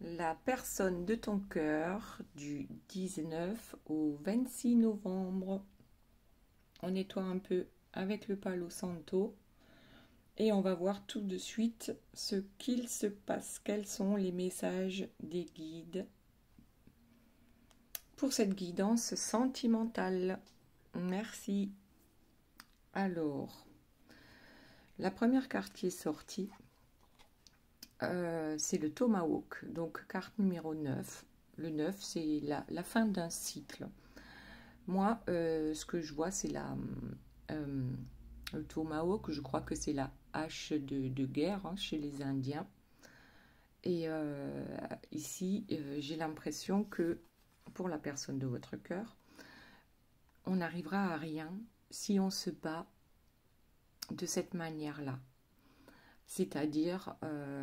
La personne de ton cœur du 19 au 26 novembre. On nettoie un peu avec le Palo Santo et on va voir tout de suite ce qu'il se passe. Quels sont les messages des guides pour cette guidance sentimentale. Merci. Alors, la première carte qui est sortie, c'est le Tomahawk, donc carte numéro 9. Le 9, c'est la fin d'un cycle. Moi, ce que je vois, c'est le Tomahawk, je crois que c'est la hache de guerre hein, chez les Indiens. Et ici, j'ai l'impression que pour la personne de votre cœur, on n'arrivera à rien si on se bat de cette manière-là, c'est-à-dire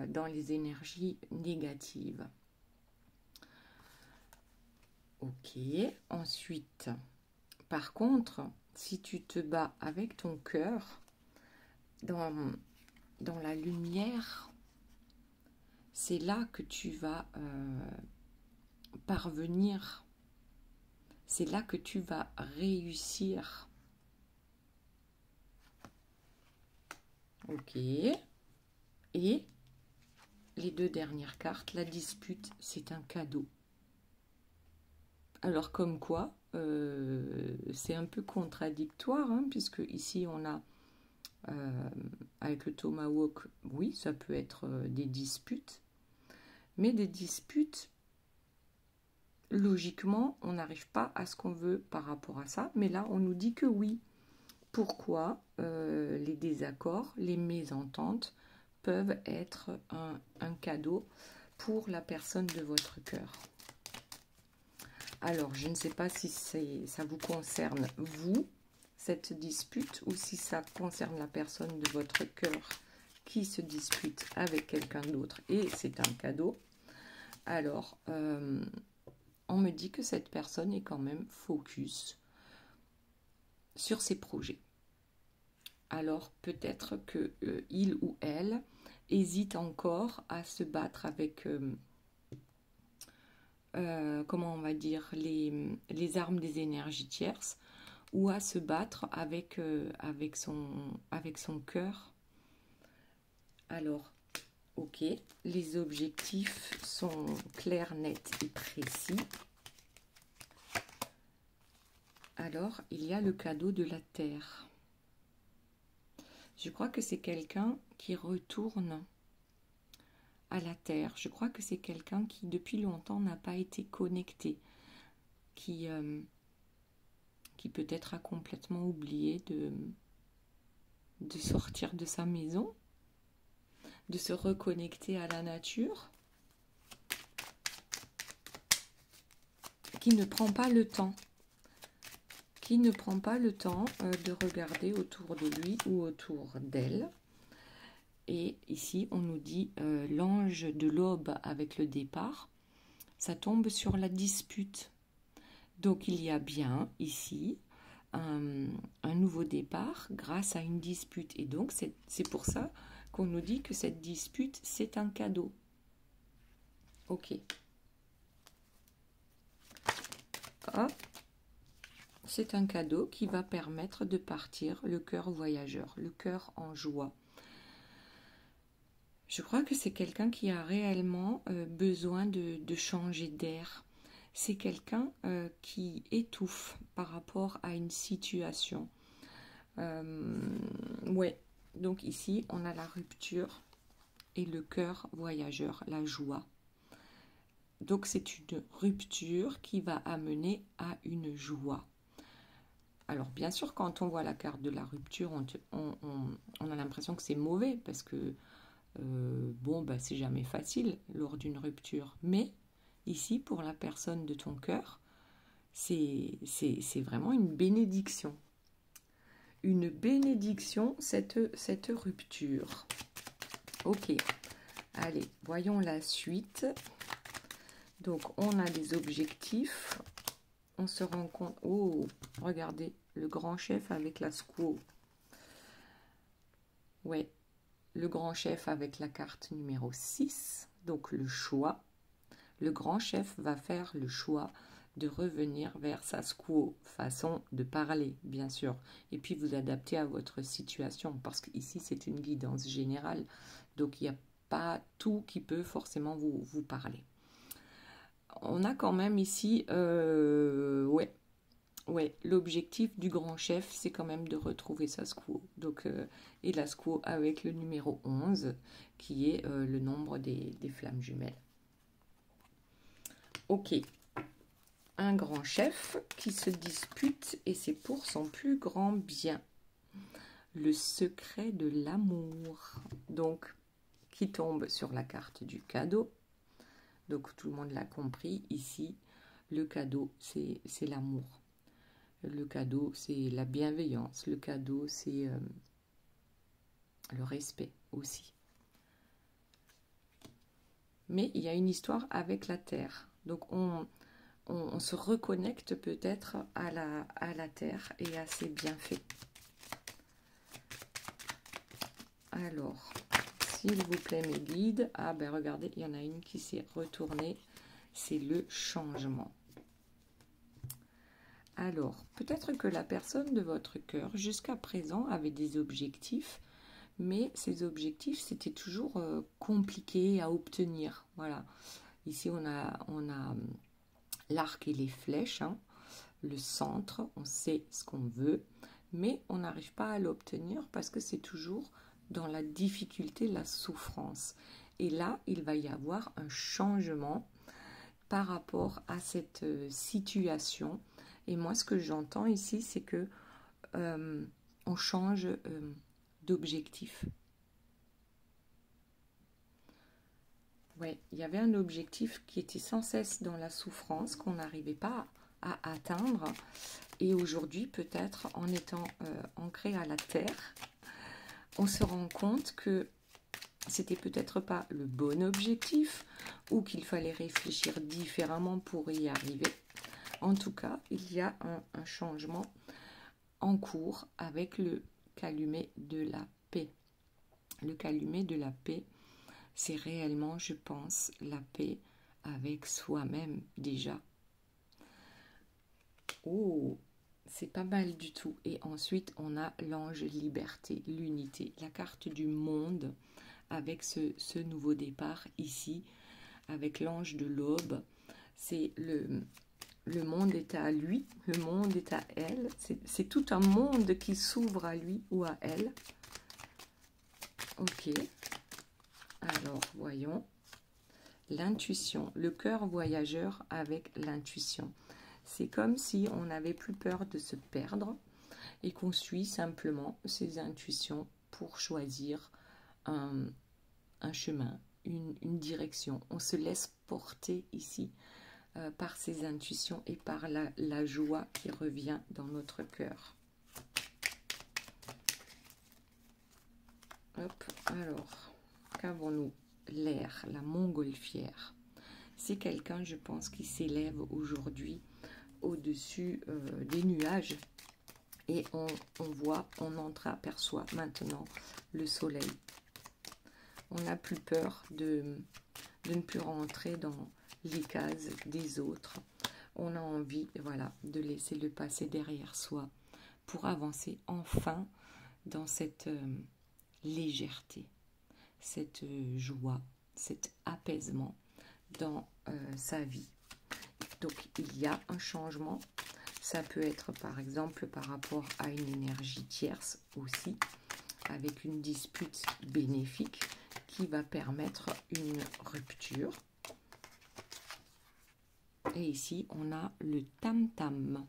dans les énergies négatives. Ok, ensuite, par contre, si tu te bats avec ton cœur, dans la lumière, c'est là que tu vas parvenir, c'est là que tu vas réussir. Ok, et les deux dernières cartes, la dispute, c'est un cadeau. Alors comme quoi, c'est un peu contradictoire, hein, puisque ici on a, avec le Tomahawk, oui, ça peut être des disputes, mais des disputes, logiquement, on n'arrive pas à ce qu'on veut par rapport à ça, mais là on nous dit que oui. Pourquoi les désaccords, les mésententes peuvent être un cadeau pour la personne de votre cœur. Alors, je ne sais pas si ça vous concerne, vous, cette dispute, ou si ça concerne la personne de votre cœur qui se dispute avec quelqu'un d'autre et c'est un cadeau. Alors, on me dit que cette personne est quand même focus sur ses projets. Alors, peut-être que il ou elle hésite encore à se battre avec... comment on va dire, les armes des énergies tierces, ou à se battre avec son cœur. Alors, ok, les objectifs sont clairs, nets et précis. Alors, il y a le cadeau de la terre. Je crois que c'est quelqu'un qui retourne à la terre. Je crois que c'est quelqu'un qui, depuis longtemps, n'a pas été connecté, qui peut-être a complètement oublié de sortir de sa maison, de se reconnecter à la nature, qui ne prend pas le temps, de regarder autour de lui ou autour d'elle. Et ici, on nous dit l'ange de l'aube avec le départ, ça tombe sur la dispute. Donc, il y a bien ici un nouveau départ grâce à une dispute. Et donc, c'est pour ça qu'on nous dit que cette dispute, c'est un cadeau. Ok. Hop. C'est un cadeau qui va permettre de partir le cœur voyageur, le cœur en joie. Je crois que c'est quelqu'un qui a réellement besoin de changer d'air. C'est quelqu'un qui étouffe par rapport à une situation. Ouais, donc ici, on a la rupture et le cœur voyageur, la joie. Donc, c'est une rupture qui va amener à une joie. Alors, bien sûr, quand on voit la carte de la rupture, on a l'impression que c'est mauvais parce que, bon, bah, c'est jamais facile lors d'une rupture. Mais ici, pour la personne de ton cœur, c'est vraiment une bénédiction. Une bénédiction, cette rupture. Ok, allez, voyons la suite. Donc, on a des objectifs. On se rend compte... Oh, regardez, le grand chef avec la squaw. Ouais, le grand chef avec la carte numéro 6. Donc, le choix. le grand chef va faire le choix de revenir vers sa squaw, façon de parler, bien sûr. Et puis vous adaptez à votre situation, parce qu'ici c'est une guidance générale, donc il n'y a pas tout qui peut forcément vous parler. On a quand même ici, ouais, l'objectif du grand chef, c'est quand même de retrouver sa squaw. Donc, et la squaw avec le numéro 11, qui est le nombre des flammes jumelles. Ok. Un grand chef qui se dispute et c'est pour son plus grand bien. Le secret de l'amour. Donc, qui tombe sur la carte du cadeau. Donc, tout le monde l'a compris. Ici, le cadeau, c'est l'amour. Le cadeau, c'est la bienveillance. Le cadeau, c'est le respect aussi. Mais il y a une histoire avec la terre. Donc, on se reconnecte peut-être à la terre et à ses bienfaits. Alors, s'il vous plaît, mes guides. Ah ben regardez, il y en a une qui s'est retournée. C'est le changement. Alors, peut-être que la personne de votre cœur, jusqu'à présent, avait des objectifs, mais ces objectifs, c'était toujours compliqué à obtenir. Voilà. Ici, on a l'arc et les flèches, hein, le centre, on sait ce qu'on veut, mais on n'arrive pas à l'obtenir parce que c'est toujours dans la difficulté, la souffrance. Et là, il va y avoir un changement par rapport à cette situation. Et moi, ce que j'entends ici, c'est que on change d'objectif. Ouais, il y avait un objectif qui était sans cesse dans la souffrance, qu'on n'arrivait pas à atteindre. Et aujourd'hui, peut-être, en étant ancré à la terre, on se rend compte que c'était peut-être pas le bon objectif ou qu'il fallait réfléchir différemment pour y arriver. En tout cas, il y a un changement en cours avec le calumet de la paix. Le calumet de la paix, c'est réellement, je pense, la paix avec soi-même déjà. Oh, c'est pas mal du tout. Et ensuite, on a l'ange liberté, l'unité, la carte du monde avec ce nouveau départ ici, avec l'ange de l'aube. C'est le monde est à lui, le monde est à elle. C'est tout un monde qui s'ouvre à lui ou à elle. Ok. Alors, voyons. L'intuition, le cœur voyageur avec l'intuition. C'est comme si on n'avait plus peur de se perdre et qu'on suit simplement ses intuitions pour choisir un chemin, une direction. On se laisse porter ici par ses intuitions et par la joie qui revient dans notre cœur. Hop, alors, qu'avons-nous? L'air, la montgolfière. C'est quelqu'un, je pense, qui s'élève aujourd'hui au-dessus des nuages et on voit, on entreaperçoit maintenant le soleil. On n'a plus peur de ne plus rentrer dans les cases des autres. On a envie, voilà, de laisser le passé derrière soi pour avancer enfin dans cette légèreté, cette joie, cet apaisement dans sa vie. Donc, il y a un changement. Ça peut être, par exemple, par rapport à une énergie tierce aussi, avec une dispute bénéfique qui va permettre une rupture. Et ici, on a le tam-tam.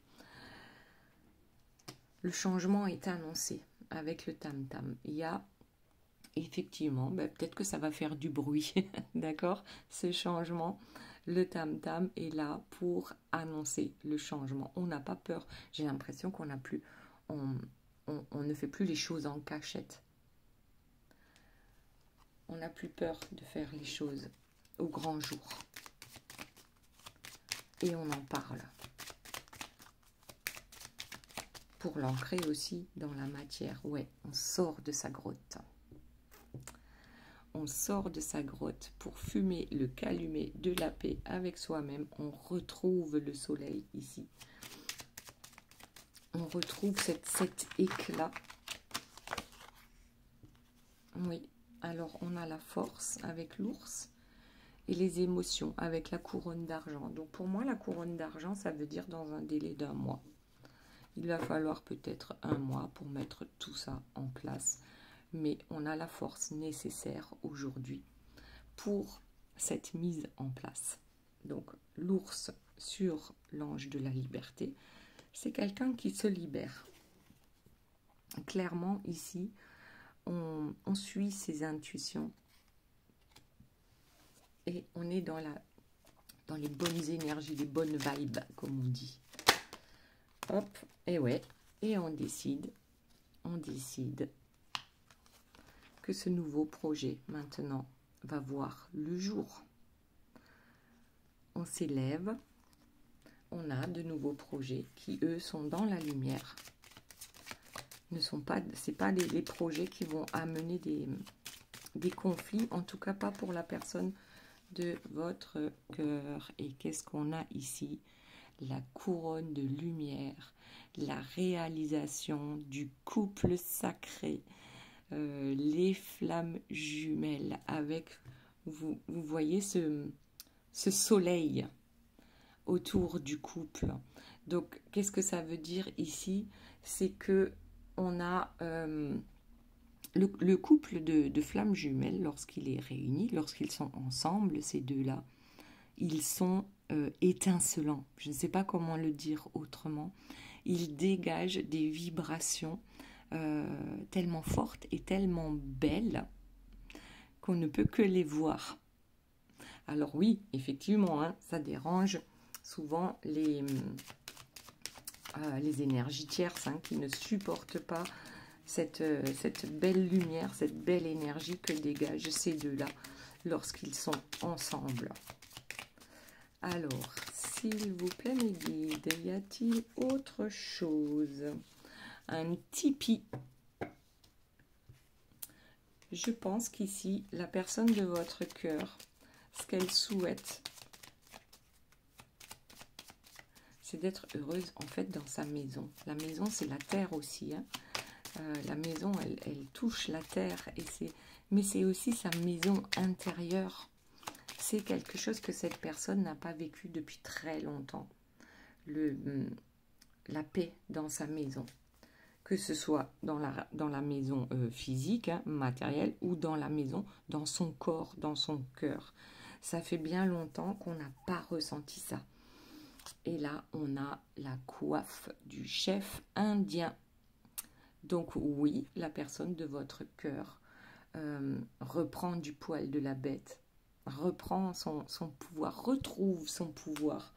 Le changement est annoncé avec le tam-tam. Il y a effectivement, peut-être que ça va faire du bruit, d'accord, ce changement. Le tam-tam est là pour annoncer le changement. On n'a pas peur. J'ai l'impression qu'on n'a plus, on ne fait plus les choses en cachette. On n'a plus peur de faire les choses au grand jour. Et on en parle. Pour l'ancrer aussi dans la matière. Ouais, on sort de sa grotte. on sort de sa grotte pour fumer le calumet de la paix avec soi-même, on retrouve le soleil ici. On retrouve cet éclat. Oui, alors on a la force avec l'ours et les émotions avec la couronne d'argent. Donc pour moi, la couronne d'argent, ça veut dire dans un délai d'1 mois. Il va falloir peut-être 1 mois pour mettre tout ça en place. Mais on a la force nécessaire aujourd'hui pour cette mise en place. Donc l'ours sur l'ange de la liberté, c'est quelqu'un qui se libère. Clairement ici, on suit ses intuitions et on est dans les bonnes énergies, les bonnes vibes, comme on dit. Hop, et ouais, et on décide que ce nouveau projet maintenant va voir le jour. On s'élève, on a de nouveaux projets qui eux sont dans la lumière. C'est pas les projets qui vont amener des conflits, en tout cas pas pour la personne de votre cœur. Et qu'est-ce qu'on a ici? La couronne de lumière, la réalisation du couple sacré, les flammes jumelles avec, vous voyez ce soleil autour du couple. Donc qu'est-ce que ça veut dire ici? C'est que on a le couple de flammes jumelles, lorsqu'il est réuni, lorsqu'ils sont ensemble, ces deux-là, ils sont étincelants. Je ne sais pas comment le dire autrement. Ils dégagent des vibrations tellement fortes et tellement belles qu'on ne peut que les voir. Alors oui, effectivement, hein, ça dérange souvent les énergies tierces qui ne supportent pas cette belle lumière, cette belle énergie que dégagent ces deux-là lorsqu'ils sont ensemble. Alors, s'il vous plaît, mes guides, y a-t-il autre chose? Un tipi. Je pense qu'ici, la personne de votre cœur, ce qu'elle souhaite, c'est d'être heureuse en fait dans sa maison. La maison, c'est la terre aussi. Hein. La maison, elle touche la terre, mais c'est aussi sa maison intérieure. C'est quelque chose que cette personne n'a pas vécu depuis très longtemps. La paix dans sa maison. Que ce soit dans la maison physique, hein, matérielle, ou dans la maison, dans son corps, dans son cœur. Ça fait bien longtemps qu'on n'a pas ressenti ça. Et là, on a la coiffe du chef indien. Donc oui, la personne de votre cœur reprend du poil de la bête, reprend son pouvoir, retrouve son pouvoir.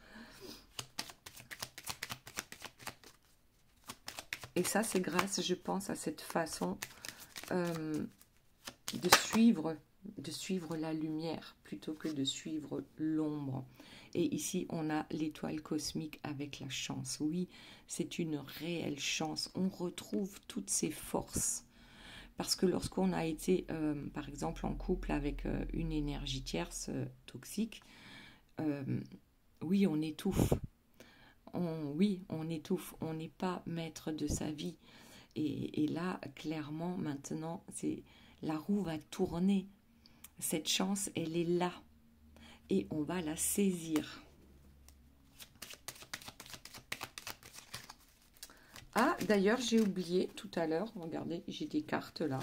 Et ça, c'est grâce, je pense, à cette façon de suivre la lumière plutôt que de suivre l'ombre. Et ici, on a l'étoile cosmique avec la chance. Oui, c'est une réelle chance. On retrouve toutes ces forces. Parce que lorsqu'on a été, par exemple, en couple avec une énergie tierce toxique, oui, on étouffe. On étouffe. On n'est pas maître de sa vie. Et là, clairement, maintenant, la roue va tourner. Cette chance, elle est là. Et on va la saisir. Ah, d'ailleurs, j'ai oublié tout à l'heure, regardez, j'ai des cartes là.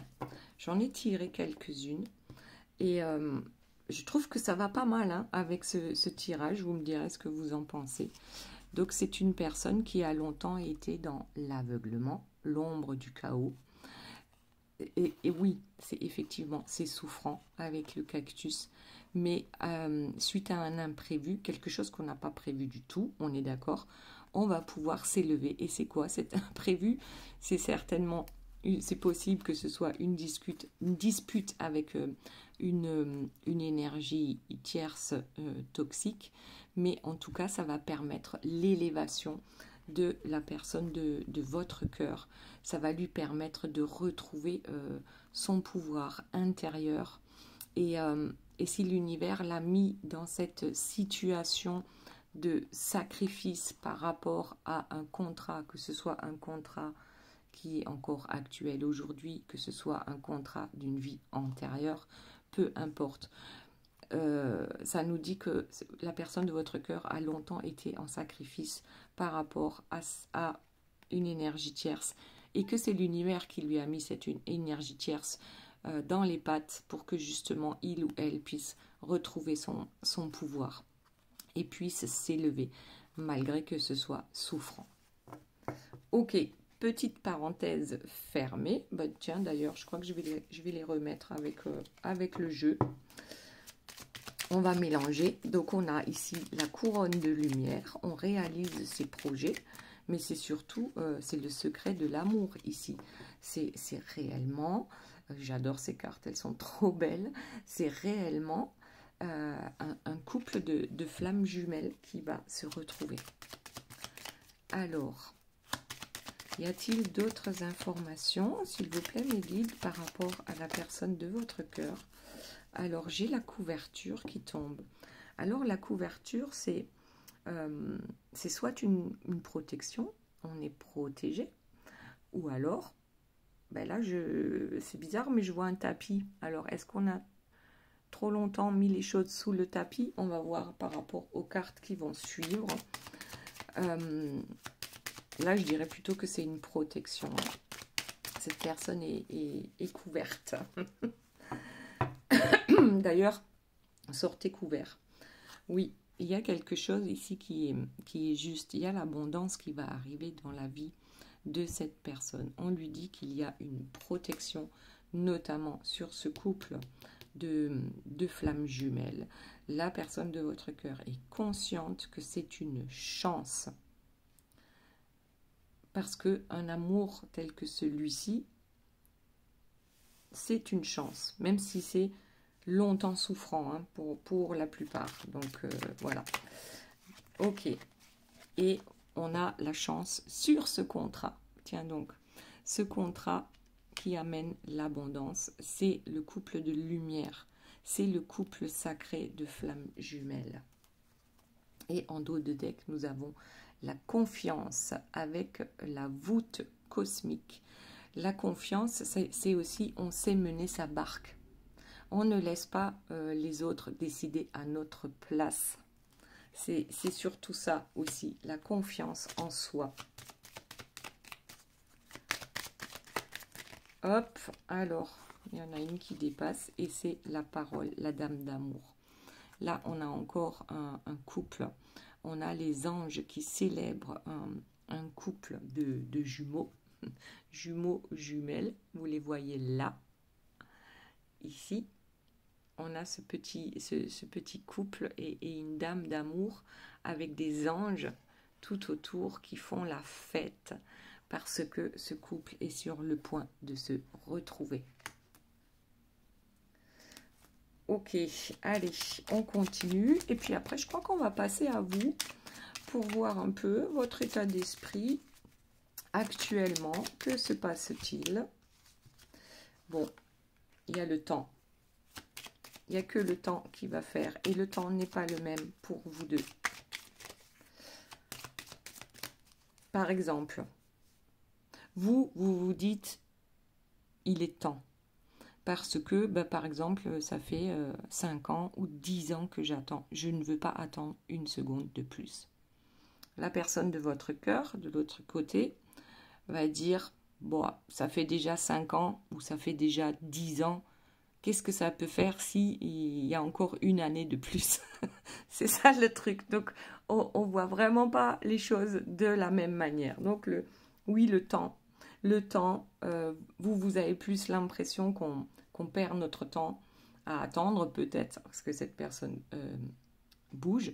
J'en ai tiré quelques-unes. Et je trouve que ça va pas mal hein, avec ce tirage. Vous me direz ce que vous en pensez. Donc, c'est une personne qui a longtemps été dans l'aveuglement, l'ombre du chaos. Et oui, c'est souffrant avec le cactus. Mais suite à un imprévu, quelque chose qu'on n'a pas prévu du tout, on est d'accord, on va pouvoir s'élever. Et c'est quoi cet imprévu? C'est certainement, c'est possible que ce soit une dispute avec une énergie tierce toxique, mais en tout cas, ça va permettre l'élévation de la personne de votre cœur. Ça va lui permettre de retrouver son pouvoir intérieur Et si l'univers l'a mis dans cette situation de sacrifice par rapport à un contrat, que ce soit un contrat qui est encore actuel aujourd'hui, que ce soit un contrat d'une vie antérieure, peu importe. Ça nous dit que la personne de votre cœur a longtemps été en sacrifice par rapport à une énergie tierce et que c'est l'univers qui lui a mis cette énergie tierce dans les pattes pour que justement il ou elle puisse retrouver son pouvoir et puisse s'élever malgré que ce soit souffrant. Ok, petite parenthèse fermée. Bah, tiens, d'ailleurs, je crois que je vais les remettre avec le jeu. On va mélanger. Donc, on a ici la couronne de lumière. On réalise ses projets. Mais c'est surtout, c'est le secret de l'amour ici. C'est réellement, j'adore ces cartes, elles sont trop belles. C'est réellement un couple de flammes jumelles qui va se retrouver. Alors, y a-t-il d'autres informations, s'il vous plaît, mes guides, par rapport à la personne de votre cœur? Alors, j'ai la couverture qui tombe. Alors, la couverture, c'est soit une protection, on est protégé, ou alors, ben là, c'est bizarre, mais je vois un tapis. Alors, est-ce qu'on a trop longtemps mis les choses sous le tapis? On va voir par rapport aux cartes qui vont suivre. Là, je dirais plutôt que c'est une protection. Cette personne est couverte. D'ailleurs, sortez couvert. Oui, il y a quelque chose ici qui est juste. Il y a l'abondance qui va arriver dans la vie de cette personne. On lui dit qu'il y a une protection, notamment sur ce couple de flammes jumelles. La personne de votre cœur est consciente que c'est une chance. Parce qu'un amour tel que celui-ci, c'est une chance, même si c'est longtemps souffrant hein, pour la plupart. Donc voilà. Ok. Et on a la chance sur ce contrat. Tiens donc, ce contrat qui amène l'abondance, c'est le couple de lumière. C'est le couple sacré de flammes jumelles. Et en dos de deck, nous avons la confiance avec la voûte cosmique. La confiance, c'est aussi, on sait mener sa barque. On ne laisse pas les autres décider à notre place. C'est surtout ça aussi, la confiance en soi. Hop, alors, il y en a une qui dépasse et c'est la parole, la dame d'amour. Là, on a encore un couple. On a les anges qui célèbrent un couple de jumeaux. Jumeaux, jumelles, vous les voyez là. Ici, on a ce petit couple et une dame d'amour avec des anges tout autour qui font la fête parce que ce couple est sur le point de se retrouver. Ok, allez, on continue. Et puis après, je crois qu'on va passer à vous pour voir un peu votre état d'esprit actuellement. Que se passe-t-il? Bon, il y a le temps. Il n'y a que le temps qui va faire. Et le temps n'est pas le même pour vous deux. Par exemple, vous vous dites, il est temps. Parce que, par exemple, ça fait 5 ans ou 10 ans que j'attends. Je ne veux pas attendre une seconde de plus. La personne de votre cœur, de l'autre côté, va dire, bon, ça fait déjà 5 ans ou ça fait déjà 10 ans. Qu'est-ce que ça peut faire s'il y a encore une année de plus? C'est ça le truc. Donc, on ne voit vraiment pas les choses de la même manière. Donc, oui, le temps. Le temps, vous avez plus l'impression qu'on perd notre temps à attendre peut-être parce que cette personne bouge.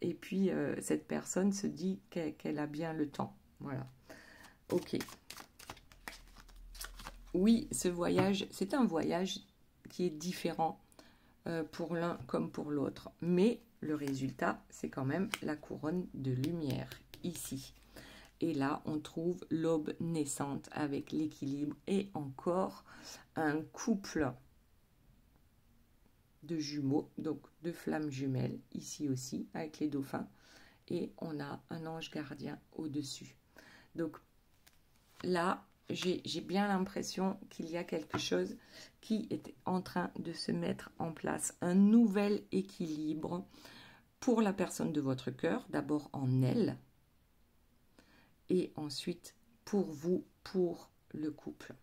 Et puis, cette personne se dit qu'elle a bien le temps. Voilà. Ok. Oui, ce voyage, c'est un voyage qui est différent pour l'un comme pour l'autre. Mais le résultat, c'est quand même la couronne de lumière ici. Et là, on trouve l'aube naissante avec l'équilibre et encore un couple de jumeaux, donc de flammes jumelles, ici aussi, avec les dauphins. Et on a un ange gardien au-dessus. Donc là, j'ai bien l'impression qu'il y a quelque chose qui est en train de se mettre en place. Un nouvel équilibre pour la personne de votre cœur, d'abord en elle, et ensuite pour vous, pour le couple.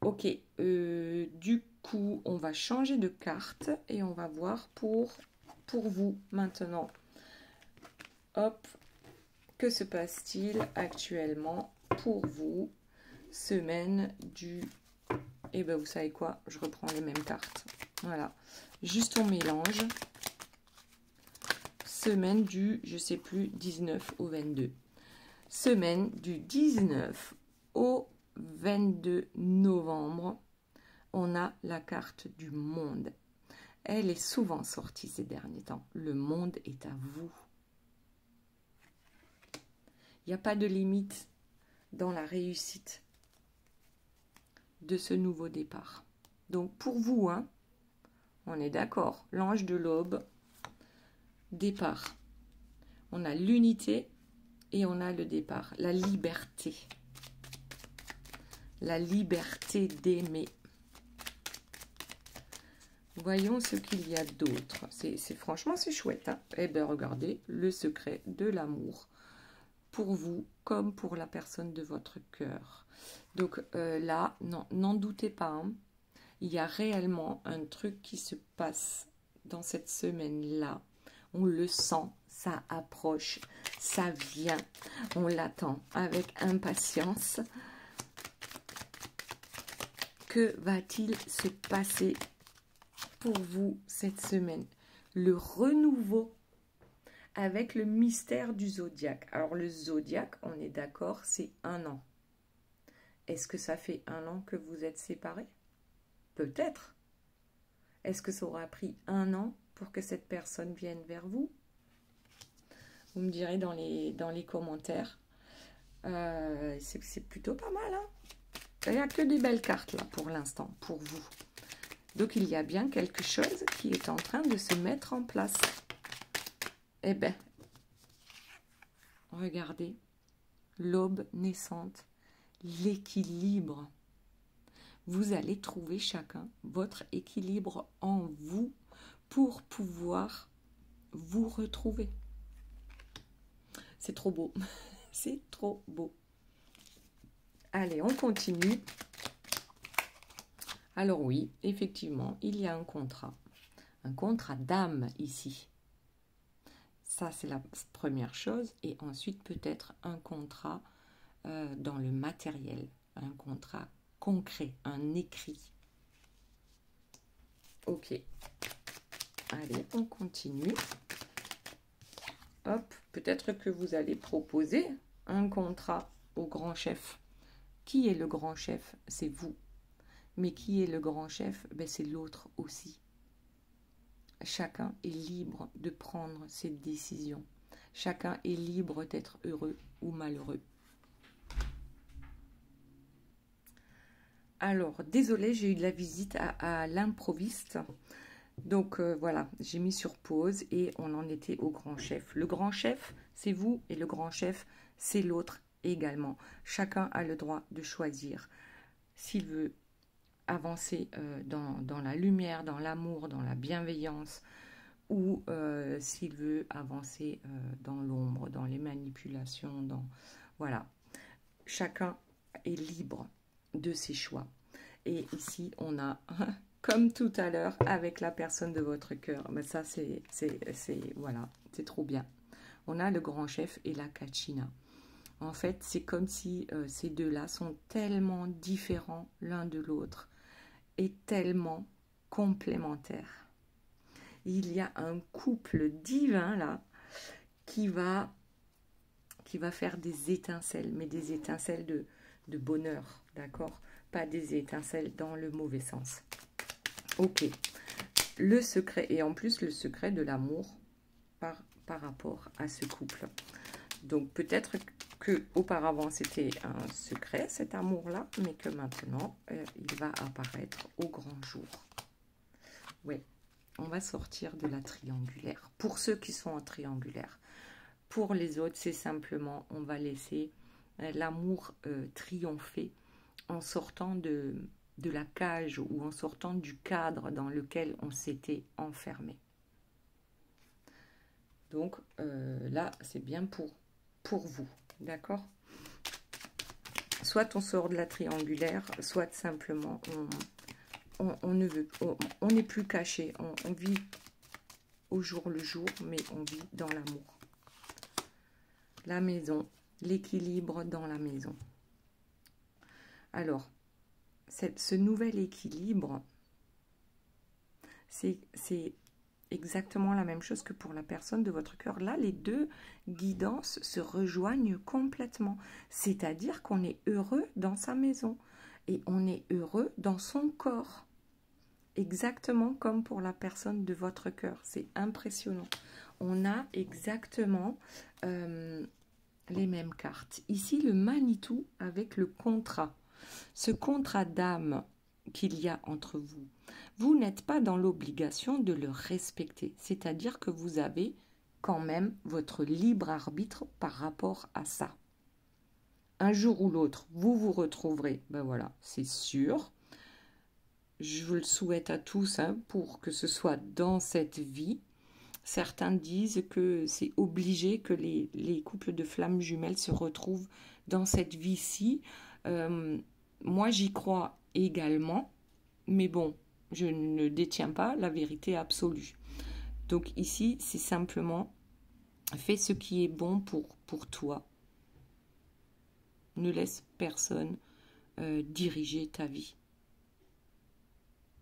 Ok, du coup, on va changer de carte et on va voir pour vous maintenant. Hop, que se passe-t-il actuellement pour vous? Semaine du... Eh bien, vous savez quoi? Je reprends les mêmes cartes. Voilà. Juste on mélange. Semaine du, je sais plus, 19 au 22. Semaine du 19 au 22 novembre. On a la carte du monde. Elle est souvent sortie ces derniers temps. Le monde est à vous. Il n'y a pas de limite dans la réussite de ce nouveau départ. Donc pour vous, hein, on est d'accord, l'ange de l'aube, départ. On a l'unité et on a le départ, la liberté. La liberté d'aimer. Voyons ce qu'il y a d'autre. Franchement, c'est chouette. Hein. Eh bien, regardez, le secret de l'amour. Pour vous, comme pour la personne de votre cœur. Donc là, n'en doutez pas. Hein. Il y a réellement un truc qui se passe dans cette semaine-là. On le sent, ça approche, ça vient. On l'attend avec impatience. Que va-t-il se passer pour vous cette semaine? Le renouveau avec le mystère du zodiaque. Alors le zodiaque, on est d'accord, c'est 1 an. Est-ce que ça fait 1 an que vous êtes séparés? Peut-être. Est-ce que ça aura pris 1 an pour que cette personne vienne vers vous? Vous me direz dans les commentaires. C'est plutôt pas mal. Hein? Il n'y a que des belles cartes là pour l'instant, pour vous. Donc il y a bien quelque chose qui est en train de se mettre en place. Eh bien, regardez, l'aube naissante, l'équilibre. Vous allez trouver chacun votre équilibre en vous pour pouvoir vous retrouver. C'est trop beau, c'est trop beau. Allez, on continue. Alors oui, effectivement, il y a un contrat d'âme ici. Ça, c'est la première chose. Et ensuite, peut-être un contrat dans le matériel. Un contrat concret, un écrit. Ok. Allez, on continue. Hop, peut-être que vous allez proposer un contrat au grand chef. Qui est le grand chef? C'est vous. Mais qui est le grand chef? Ben, c'est l'autre aussi. Chacun est libre de prendre ses décisions. Chacun est libre d'être heureux ou malheureux. Alors, désolée, j'ai eu de la visite à l'improviste. Donc, voilà, j'ai mis sur pause et on en était au grand chef. Le grand chef, c'est vous et le grand chef, c'est l'autre également. Chacun a le droit de choisir s'il veut avancer dans la lumière, dans l'amour, dans la bienveillance, ou s'il veut avancer dans l'ombre, dans les manipulations, voilà. Chacun est libre de ses choix. Et ici, on a, comme tout à l'heure, avec la personne de votre cœur. Mais ça, voilà, c'est trop bien. On a le grand chef et la Kachina. En fait, c'est comme si ces deux-là sont tellement différents l'un de l'autre et tellement complémentaires. Il y a un couple divin là qui va faire des étincelles, mais des étincelles de bonheur, d'accord? Pas des étincelles dans le mauvais sens. Ok. Le secret, et en plus le secret de l'amour par rapport à ce couple. Donc peut-être que auparavant c'était un secret, cet amour-là, mais que maintenant il va apparaître au grand jour. Oui, on va sortir de la triangulaire. Pour ceux qui sont en triangulaire. Pour les autres, c'est simplement, on va laisser l'amour triompher en sortant de la cage ou en sortant du cadre dans lequel on s'était enfermé. Donc là, c'est bien pour vous, d'accord? Soit on sort de la triangulaire, soit simplement on ne veut, on n'est plus caché, on vit au jour le jour, mais on vit dans l'amour. La maison, l'équilibre dans la maison. Alors, ce nouvel équilibre, c'est exactement la même chose que pour la personne de votre cœur. Là, les deux guidances se rejoignent complètement. C'est-à-dire qu'on est heureux dans sa maison et on est heureux dans son corps. Exactement comme pour la personne de votre cœur. C'est impressionnant. On a exactement les mêmes cartes. Ici, le Manitou avec le contrat. Ce contrat d'âme qu'il y a entre vous, vous n'êtes pas dans l'obligation de le respecter. C'est-à-dire que vous avez quand même votre libre arbitre par rapport à ça. Un jour ou l'autre, vous vous retrouverez, ben voilà, c'est sûr. Je vous le souhaite à tous pour que ce soit dans cette vie. Certains disent que c'est obligé que les couples de flammes jumelles se retrouvent dans cette vie-ci. Moi, j'y crois également, mais bon, je ne détiens pas la vérité absolue. Donc ici, c'est simplement fais ce qui est bon pour toi. Ne laisse personne diriger ta vie.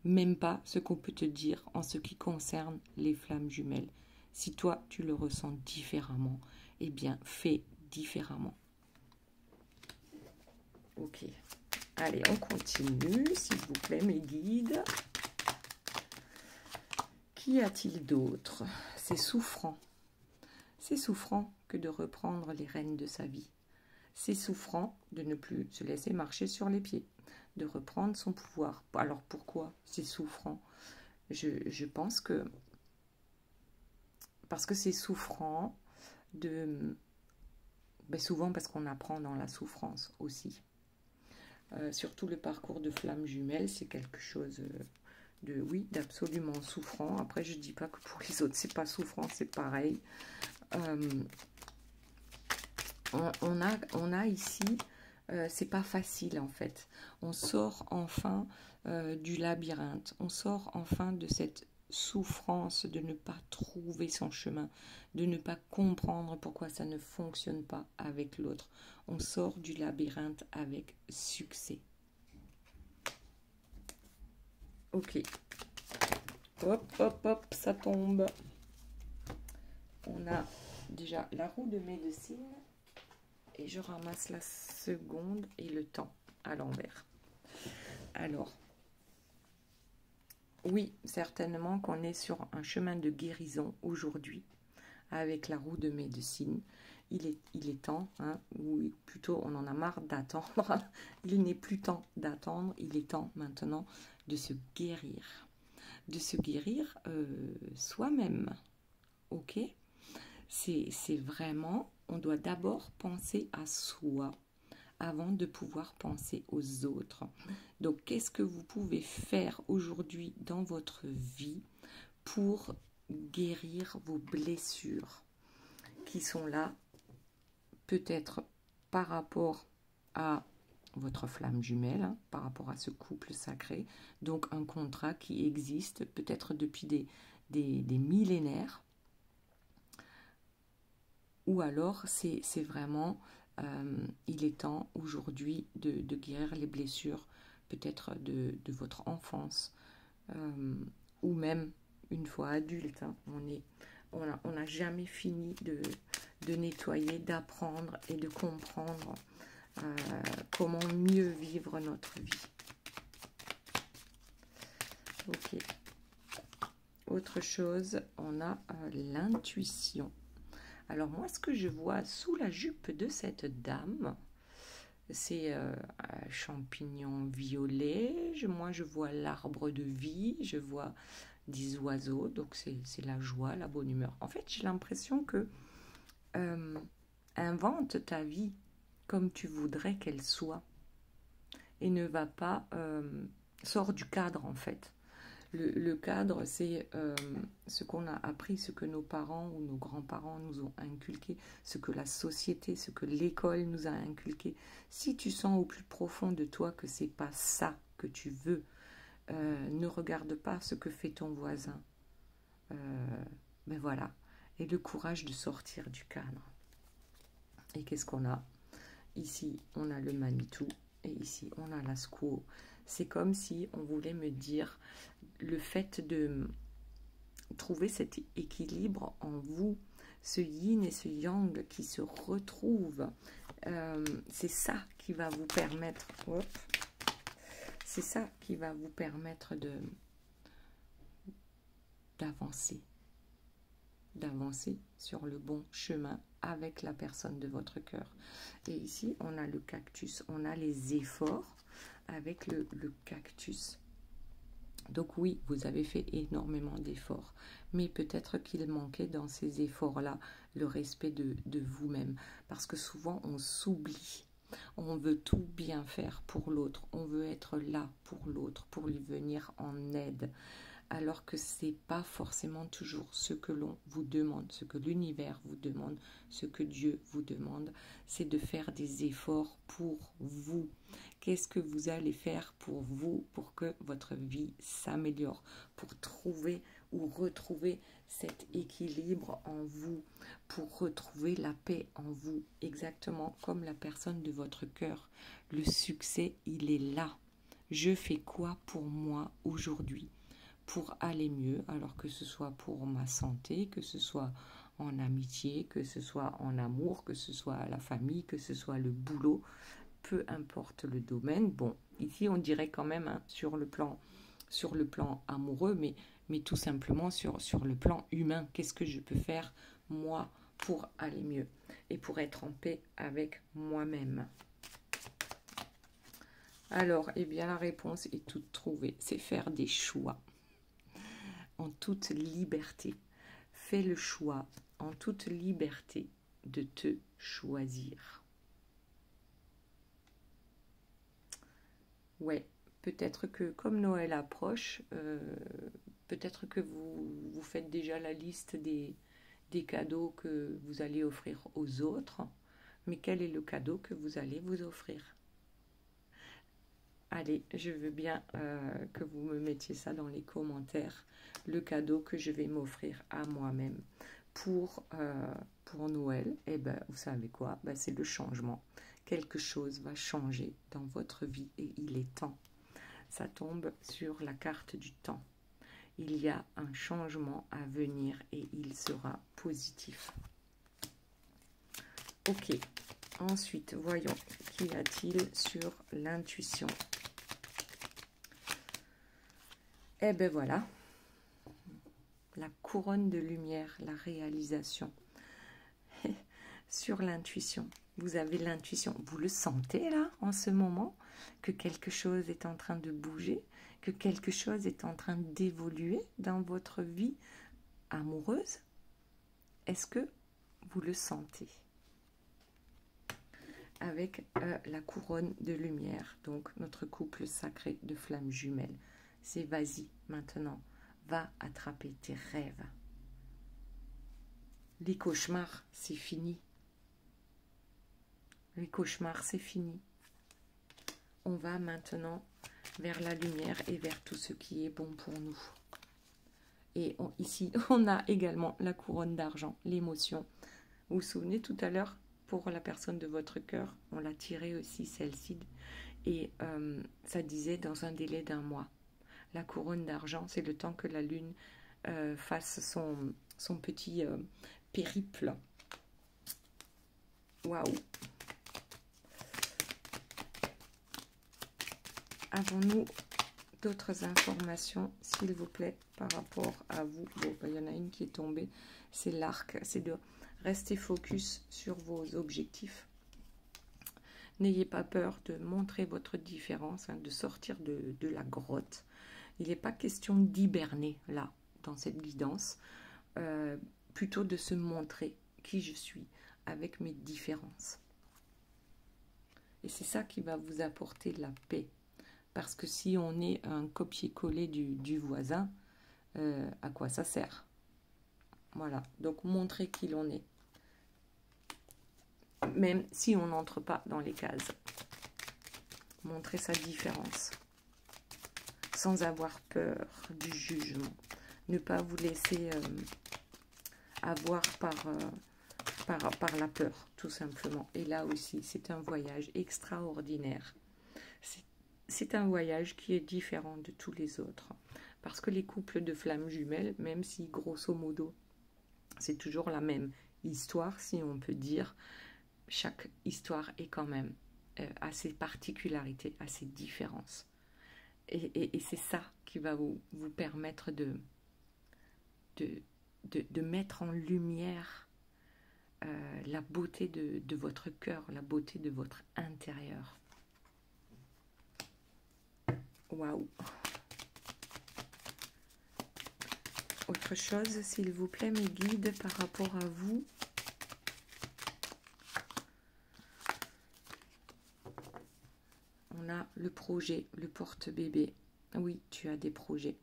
Même pas ce qu'on peut te dire en ce qui concerne les flammes jumelles. Si toi, tu le ressens différemment, eh bien, fais différemment. Ok. Allez, on continue, s'il vous plaît, mes guides. Qu'y a-t-il d'autre? C'est souffrant. C'est souffrant que de reprendre les rênes de sa vie. C'est souffrant de ne plus se laisser marcher sur les pieds, de reprendre son pouvoir. Alors pourquoi c'est souffrant? Je pense que parce que c'est souffrant souvent parce qu'on apprend dans la souffrance aussi. Surtout le parcours de flammes jumelles, c'est quelque chose d'absolument souffrant. Après, je dis pas que pour les autres c'est pas souffrant, c'est pareil. On a ici, c'est pas facile en fait. On sort enfin du labyrinthe, on sort enfin de cette souffrance de ne pas trouver son chemin, de ne pas comprendre pourquoi ça ne fonctionne pas avec l'autre. On sort du labyrinthe avec succès. Ok. Hop, hop, hop, ça tombe. On a déjà la roue de médecine. Et je ramasse la seconde et le temps à l'envers. Alors, oui, certainement qu'on est sur un chemin de guérison aujourd'hui avec la roue de médecine. Il est temps, ou plutôt on en a marre d'attendre. Il n'est plus temps d'attendre, il est temps maintenant de se guérir. De se guérir soi-même. Ok ? C'est vraiment, on doit d'abord penser à soi avant de pouvoir penser aux autres. Donc, qu'est-ce que vous pouvez faire aujourd'hui dans votre vie pour guérir vos blessures qui sont là, peut-être par rapport à votre flamme jumelle, par rapport à ce couple sacré, donc un contrat qui existe peut-être depuis des millénaires, ou alors c'est vraiment, il est temps aujourd'hui de guérir les blessures peut-être de votre enfance, ou même une fois adulte. On n'a jamais fini de nettoyer, d'apprendre et de comprendre comment mieux vivre notre vie. Ok. Autre chose, on a l'intuition. Alors moi, ce que je vois sous la jupe de cette dame, c'est un champignon violet. Moi, je vois l'arbre de vie. Je vois des oiseaux, donc c'est la joie, la bonne humeur. En fait, j'ai l'impression que invente ta vie comme tu voudrais qu'elle soit et ne va pas, sort du cadre en fait. Le cadre, c'est ce qu'on a appris, ce que nos parents ou nos grands-parents nous ont inculqué, ce que la société, ce que l'école nous a inculqué. Si tu sens au plus profond de toi que c'est pas ça que tu veux, ne regarde pas ce que fait ton voisin. Ben voilà. Et le courage de sortir du cadre. Et qu'est-ce qu'on a? Ici, on a le Manitou et ici, on a la Squaw. C'est comme si on voulait me dire le fait de trouver cet équilibre en vous, ce yin et ce yang qui se retrouvent. C'est ça qui va vous permettre... C'est ça qui va vous permettre d'avancer sur le bon chemin avec la personne de votre cœur. Et ici, on a le cactus, on a les efforts avec le cactus. Donc oui, vous avez fait énormément d'efforts, mais peut-être qu'il manquait dans ces efforts-là le respect de vous-même, parce que souvent on s'oublie. On veut tout bien faire pour l'autre, on veut être là pour l'autre, pour lui venir en aide, alors que c'est pas forcément toujours ce que l'on vous demande, ce que l'univers vous demande, ce que Dieu vous demande, c'est de faire des efforts pour vous. Qu'est-ce que vous allez faire pour vous, pour que votre vie s'améliore, pour trouver ou retrouver cet équilibre en vous, pour retrouver la paix en vous, exactement comme la personne de votre cœur. Le succès, il est là. Je fais quoi pour moi aujourd'hui pour aller mieux, alors que ce soit pour ma santé, que ce soit en amitié, que ce soit en amour, que ce soit la famille, que ce soit le boulot, peu importe le domaine. Bon, ici on dirait quand même hein, sur le plan amoureux, mais tout simplement sur le plan humain. Qu'est-ce que je peux faire moi pour aller mieux et pour être en paix avec moi-même? Alors, eh bien la réponse est toute trouvée, c'est faire des choix en toute liberté. Fais le choix en toute liberté de te choisir. Ouais, peut-être que comme Noël approche, peut-être que vous faites déjà la liste des cadeaux que vous allez offrir aux autres, mais quel est le cadeau que vous allez vous offrir? Allez, je veux bien que vous me mettiez ça dans les commentaires, le cadeau que je vais m'offrir à moi-même pour Noël. Et ben, vous savez quoi? Ben, c'est le changement. Quelque chose va changer dans votre vie et il est temps. Ça tombe sur la carte du temps. Il y a un changement à venir et il sera positif. Ok, ensuite, voyons, qu'y a-t-il sur l'intuition? Eh bien voilà, la couronne de lumière, la réalisation. Sur l'intuition, vous avez l'intuition, vous le sentez là en ce moment, que quelque chose est en train de bouger, que quelque chose est en train d'évoluer dans votre vie amoureuse? Est-ce que vous le sentez? Avec la couronne de lumière, donc notre couple sacré de flammes jumelles. C'est vas-y maintenant, va attraper tes rêves. Les cauchemars, c'est fini. Les cauchemars, c'est fini. On va maintenant vers la lumière et vers tout ce qui est bon pour nous. Et ici, on a également la couronne d'argent, l'émotion. Vous vous souvenez tout à l'heure, pour la personne de votre cœur, on l'a tirée aussi, celle-ci. Et ça disait dans un délai d'1 mois. La couronne d'argent, c'est le temps que la lune fasse son petit périple. Waouh! Avons-nous d'autres informations, s'il vous plaît, par rapport à vous? Bon, il y en a une qui est tombée, c'est l'arc. C'est de rester focus sur vos objectifs. N'ayez pas peur de montrer votre différence, hein, de sortir de la grotte. Il n'est pas question d'hiberner là. dans cette guidance, plutôt de se montrer qui je suis avec mes différences. Et c'est ça qui va vous apporter la paix. Parce que si on est un copier-coller du voisin, à quoi ça sert? Voilà, donc montrer qui l'on est. Même si on n'entre pas dans les cases. Montrer sa différence. Sans avoir peur du jugement. Ne pas vous laisser avoir par la peur, tout simplement. Et là aussi, c'est un voyage extraordinaire. C'est un voyage qui est différent de tous les autres. Parce que les couples de flammes jumelles, même si grosso modo, c'est toujours la même histoire, si on peut dire, chaque histoire est quand même à ses particularités, à ses différences. Et c'est ça qui va vous permettre de mettre en lumière la beauté de votre cœur, la beauté de votre intérieur. Waouh! Autre chose, s'il vous plaît, mes guides, par rapport à vous. On a le projet, le porte-bébé. Oui, tu as des projets.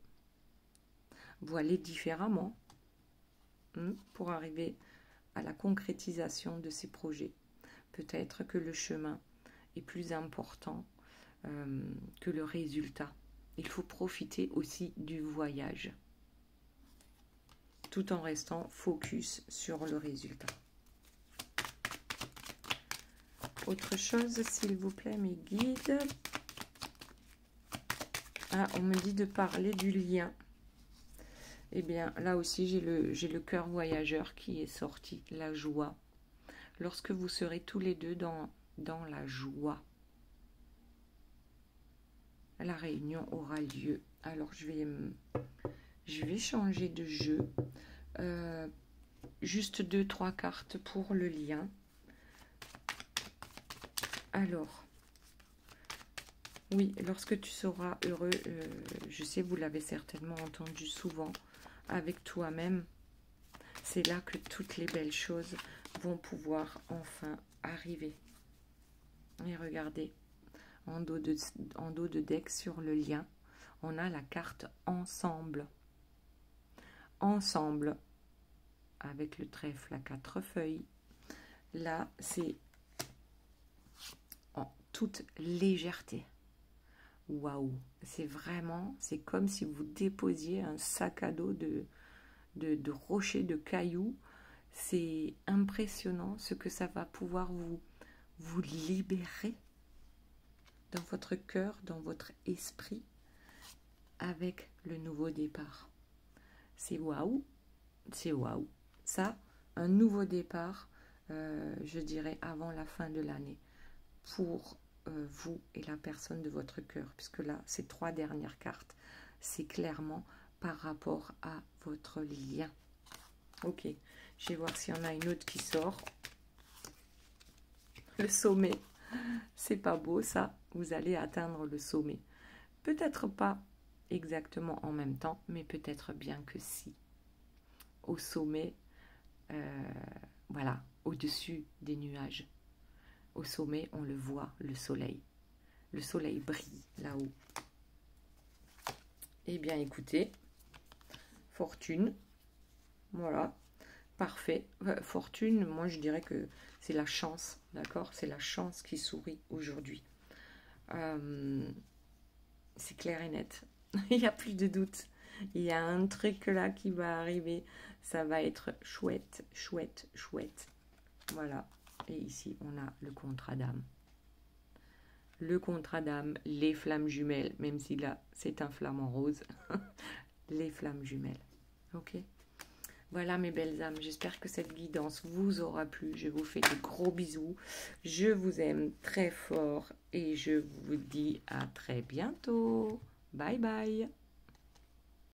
Voilez différemment pour arriver à la concrétisation de ces projets. Peut-être que le chemin est plus important que le résultat. Il faut profiter aussi du voyage, tout en restant focus sur le résultat. Autre chose, s'il vous plaît, mes guides. Ah, on me dit de parler du lien. Eh bien, là aussi, j'ai le cœur voyageur qui est sorti, la joie. Lorsque vous serez tous les deux dans la joie, la réunion aura lieu. Alors, je vais changer de jeu. Juste 2-3 cartes pour le lien. Alors, oui, lorsque tu seras heureux, je sais, vous l'avez certainement entendu souvent, avec toi-même, c'est là que toutes les belles choses vont pouvoir enfin arriver. Et regardez, en dos de deck sur le lien, on a la carte ensemble. Ensemble, avec le trèfle à 4 feuilles. Là, c'est en toute légèreté. Waouh, c'est vraiment, c'est comme si vous déposiez un sac à dos de rochers, de cailloux. C'est impressionnant ce que ça va pouvoir vous libérer dans votre cœur, dans votre esprit, avec le nouveau départ. C'est waouh, c'est waouh. Ça, un nouveau départ, je dirais avant la fin de l'année, pour vous et la personne de votre cœur, puisque là, ces 3 dernières cartes, c'est clairement par rapport à votre lien. Ok, je vais voir s'il y en a une autre qui sort. Le sommet, c'est pas beau ça, vous allez atteindre le sommet. Peut-être pas exactement en même temps, mais peut-être bien que si. Au sommet, voilà, au-dessus des nuages. Au sommet, on le voit, le soleil. Le soleil brille là-haut. Eh bien, écoutez, fortune, voilà, parfait. Fortune, moi, je dirais que c'est la chance, d'accord? C'est la chance qui sourit aujourd'hui. C'est clair et net. Il n'y a plus de doute. Il y a un truc là qui va arriver. Ça va être chouette, chouette, chouette. Voilà. Et ici, on a le contrat d'âme. Le contrat d'âme, les flammes jumelles, même si là, c'est un flamant rose. Les flammes jumelles. Ok? Voilà mes belles âmes, j'espère que cette guidance vous aura plu. Je vous fais de gros bisous. Je vous aime très fort et je vous dis à très bientôt. Bye bye.